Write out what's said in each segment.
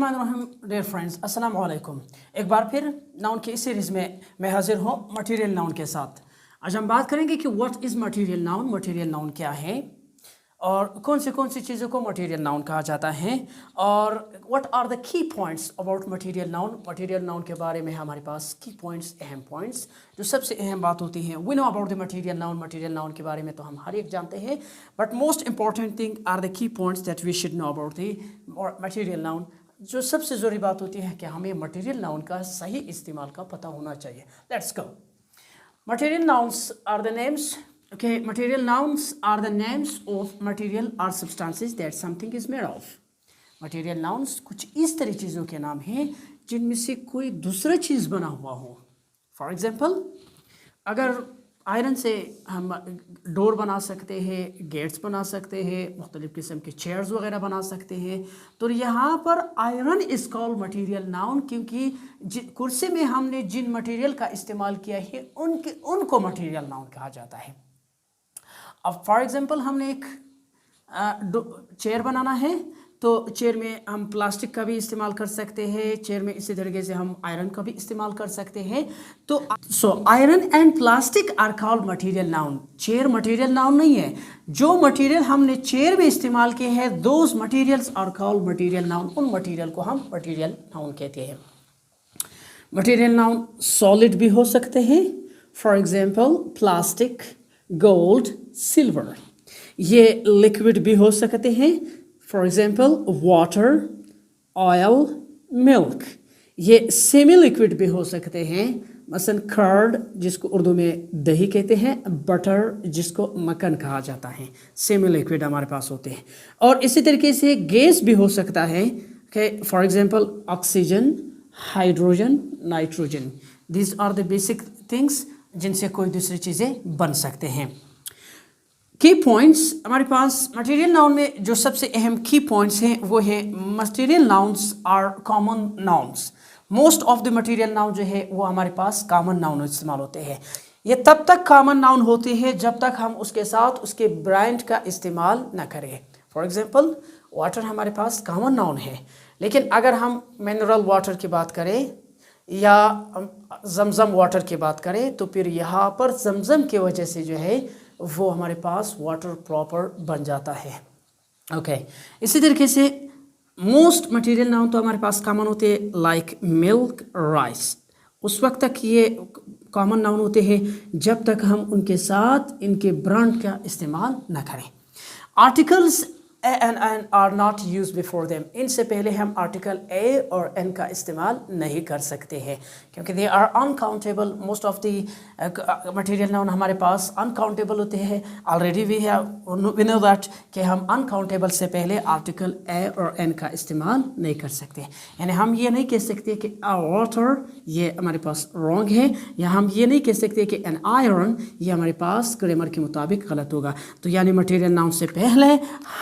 Dear friends, अस्सलाम वालेकुम। एक बार फिर नाउन की इस सीरीज़ में मैं हाजिर हूँ मटेरियल नाउन के साथ। आज हम बात करेंगे कि व्हाट इज़ मटेरियल नाउन क्या है और कौन सी चीज़ों को मटेरियल नाउन कहा जाता है और what are the key points about material noun के बारे में हमारे पास की पॉइंट्स, अहम पॉइंट्स, जो सबसे अहम बात होती है। We know about the material noun के बारे में तो हम हर एक जानते हैं, but most important thing are the key points that we should know about the material noun. जो सबसे ज़रूरी बात होती है कि हमें मटेरियल नाउन का सही इस्तेमाल का पता होना चाहिए। Let's go. Material nouns are the names. Okay, material nouns are the names of material or substances that something is made of. Material nouns कुछ इस तरह चीज़ों के नाम हैं जिनमें से कोई दूसरा चीज़ बना हुआ हो। फॉर एग्जाम्पल, अगर आयरन से हम डोर बना सकते हैं, गेट्स बना सकते हैं, मुख्तलिफ़ किस्म के चेयर्स वगैरह बना सकते हैं, तो यहाँ पर iron is called material noun, क्योंकि कुर्सी में हमने जिन मटेरियल का इस्तेमाल किया है उनको मटेरियल नाउन कहा जाता है। अब फॉर एग्जांपल हमने एक चेयर बनाना है, तो चेयर में हम प्लास्टिक का भी इस्तेमाल कर सकते हैं, चेयर में इसी तरीके से हम आयरन का भी इस्तेमाल कर सकते हैं। तो iron and plastic are called material noun. Chair material noun नहीं है। जो मटेरियल हमने चेयर में इस्तेमाल किए हैं, those materials are called material noun. उन मटेरियल को हम मटेरियल नाउन कहते हैं। मटेरियल नाउन सॉलिड भी हो सकते हैं। For example, plastic, gold, silver. ये लिक्विड भी हो सकते हैं। For example, water, oil, milk. ये सेमी लिक्विड भी हो सकते हैं, मसलन कर्ड जिसको उर्दू में दही कहते हैं, बटर जिसको मक्खन कहा जाता है, सेमी लिक्विड हमारे पास होते हैं। और इसी तरीके से गैस भी हो सकता है। For example, oxygen, hydrogen, nitrogen. This are the basic things जिनसे कोई दूसरी चीज़ें बन सकते हैं। की पॉइंट्स हमारे पास मटेरियल नाउन में जो सबसे अहम की पॉइंट्स हैं वो है material nouns are common nouns. Most of the material noun जो है वो हमारे पास कॉमन नाउन इस्तेमाल होते हैं। ये तब तक कॉमन नाउन होते हैं जब तक हम उसके साथ उसके ब्रांड का इस्तेमाल न करें। फॉर एग्जांपल, वाटर हमारे पास कॉमन नाउन है, लेकिन अगर हम मिनरल वाटर की बात करें या जमजम वाटर की बात करें, तो फिर यहाँ पर जमजम की वजह से जो है वो हमारे पास वाटर प्रॉपर बन जाता है। ओके, इसी तरीके से मोस्ट मटेरियल नाउन तो हमारे पास कॉमन होते हैं, लाइक मिल्क, राइस। उस वक्त तक ये कॉमन नाउन होते हैं जब तक हम उनके साथ इनके ब्रांड का इस्तेमाल न करें। Articles a and an are not use before them. इनसे पहले हम आर्टिकल ए और एन का इस्तेमाल नहीं कर सकते हैं, क्योंकि they are uncountable. Most of the material noun हमारे पास अनकाउंटेबल होते हैं। ऑलरेडी वी नो दैट कि हम अनकाउंटेबल से पहले आर्टिकल ए और एन का इस्तेमाल नहीं कर सकते। यानी हम ये नहीं कह सकते कि वाटर ये हमारे पास रॉन्ग है, या हम ये नहीं कह सकते कि एन आयरन ये हमारे पास ग्रामर के मुताबिक गलत होगा। तो यानी मटेरियल नाउन से पहले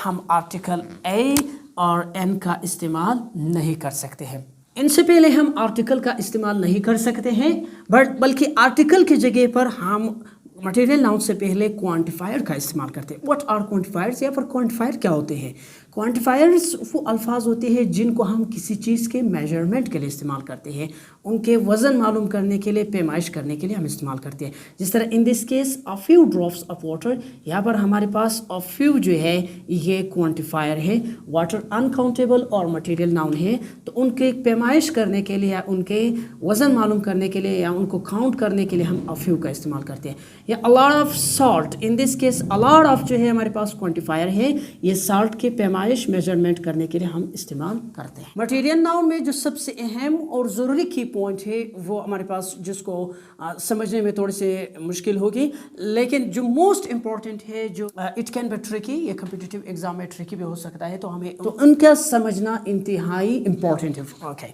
हम आर्टिकल ए और एन का इस्तेमाल नहीं कर सकते हैं। इनसे पहले हम आर्टिकल का इस्तेमाल नहीं कर सकते हैं, बल्कि आर्टिकल की जगह पर हम मटेरियल नाउन से पहले क्वांटिफायर का इस्तेमाल करते हैं। व्हाट आर क्वांटिफायर्स, या फिर क्वांटिफायर क्या होते हैं? क्वांटिफायर्स वो अल्फाज होते हैं जिनको हम किसी चीज़ के मेजरमेंट के लिए इस्तेमाल करते हैं, उनके वज़न मालूम करने के लिए, पैमाइश करने के लिए हम इस्तेमाल करते हैं। जिस तरह in this case a few drops of water, यहाँ पर हमारे पास अ फ्यू जो है ये क्वांटिफायर है। वाटर अनकाउंटेबल और मटेरियल नाउन है, तो उनके पैमाइश करने के लिए या उनके वज़न मालूम करने के लिए या उनको काउंट करने के लिए हम अ फ्यू का इस्तेमाल करते हैं। या a lot of salt, in this case a lot of जो है हमारे पास क्वांटिफायर है, ये सॉल्ट के पैमाइश मेजरमेंट करने के लिए हम इस्तेमाल करते हैं। मटेरियल नाउन में जो सबसे अहम और ज़रूरी की पॉइंट है वो हमारे पास, जिसको समझने में थोड़ी से मुश्किल होगी, लेकिन जो मोस्ट इम्पॉर्टेंट है, जो इट कैन बी ट्रिकी, ये कम्पिटिटिव एग्जाम में ट्रिकी भी हो सकता है, तो हमें तो उनका समझना इंतहाई इम्पॉर्टेंट है। ओके,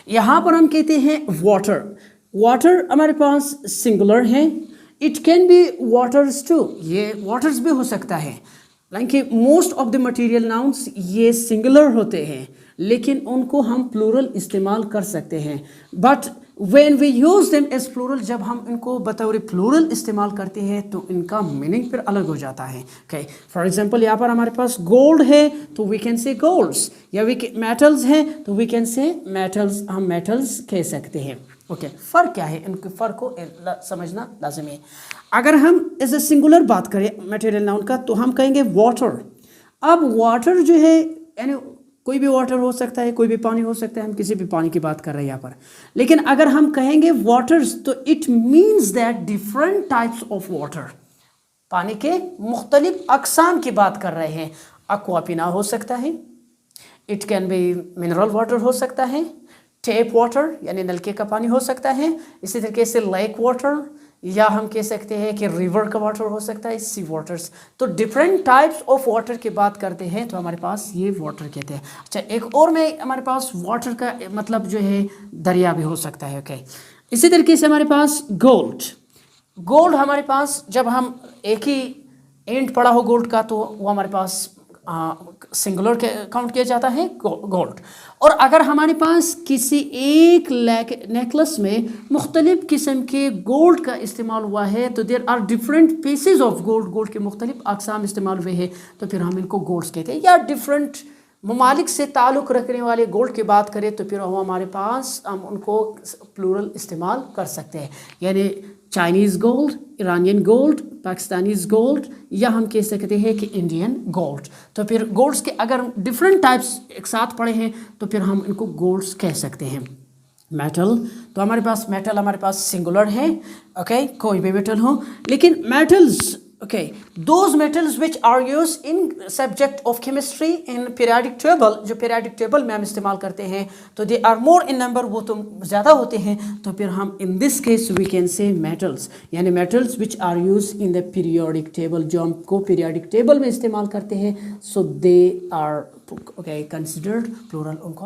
यहाँ पर हम कहते हैं वाटर। वाटर हमारे पास सिंगुलर है। It can be waters too, ये वाटर्स भी हो सकता है। कि most of the material nouns ये सिंगुलर होते हैं, लेकिन उनको हम प्लूरल इस्तेमाल कर सकते हैं। But when we use them as plural, जब हम इनको बतौर प्लूरल इस्तेमाल करते हैं तो इनका मीनिंग फिर अलग हो जाता है. Okay, फॉर एग्जाम्पल यहाँ पर हमारे पास गोल्ड है तो वी कैन से गोल्ड्स, या मेटल्स हैं तो वी कैन से मेटल्स, हम मेटल्स कह सकते हैं. ओके, फ़र्क क्या है, इनके फ़र्क को समझना लाजमी है. अगर हम एज ए सिंगुलर बात करें मटेरियल नाउन का तो हम कहेंगे वाटर. अब वाटर जो है यानी कोई भी वाटर हो सकता है, कोई भी पानी हो सकता है, हम किसी भी पानी की बात कर रहे हैं यहाँ पर. लेकिन अगर हम कहेंगे वाटर्स तो it means that different types of water, पानी के मुख्तलिफ अक़साम की बात कर रहे हैं. एक्वापिना हो सकता है, it can B mineral water हो सकता है, टेप वाटर यानी नलके का पानी हो सकता है, इसी तरीके से लेक वाटर, या हम कह सकते हैं कि रिवर का वाटर हो सकता है, सी वाटर्स. तो डिफरेंट टाइप्स ऑफ वाटर की बात करते हैं तो हमारे पास ये वाटर कहते हैं. अच्छा, एक और में हमारे पास वाटर का मतलब जो है दरिया भी हो सकता है. ओके, इसी तरीके से हमारे पास गोल्ड. गोल्ड हमारे पास जब हम एक ही एंड पड़ा हो गोल्ड का तो वो हमारे पास सिंगुलर के काउंट किया जाता है गोल्ड. और अगर हमारे पास किसी एक नेकलेस में मुख्तलिफ किस्म के गोल्ड का इस्तेमाल हुआ है तो there are different pieces of gold, gold के मुख्तलिफ अक़साम इस्तेमाल हुए हैं तो फिर हम इनको गोल्ड्स कहते हैं. या डिफरेंट ममालिक से ताल्लुक़ रखने वाले गोल्ड की बात करें तो फिर वो हमारे पास हम उनको प्लूरल इस्तेमाल कर सकते हैं. यानी Chinese gold, Iranian gold, Pakistanis gold, या हम कह सकते हैं कि इंडियन गोल्ड. तो फिर गोल्ड्स के अगर डिफरेंट टाइप्स एक साथ पड़े हैं तो फिर हम इनको गोल्ड्स कह सकते हैं. मेटल, तो हमारे पास मेटल हमारे पास सिंगुलर है. ओके, कोई भी मेटल हो, लेकिन metals okay, those metals which are used in subject of chemistry in periodic table, जो periodic table में हम इस्तेमाल करते हैं तो they are more in number, वो तो ज़्यादा होते हैं. तो फिर हम in this case we can say metals, यानी metals which are used in the periodic table, जो हमको periodic table में इस्तेमाल करते हैं, so they are okay considered plural. उनको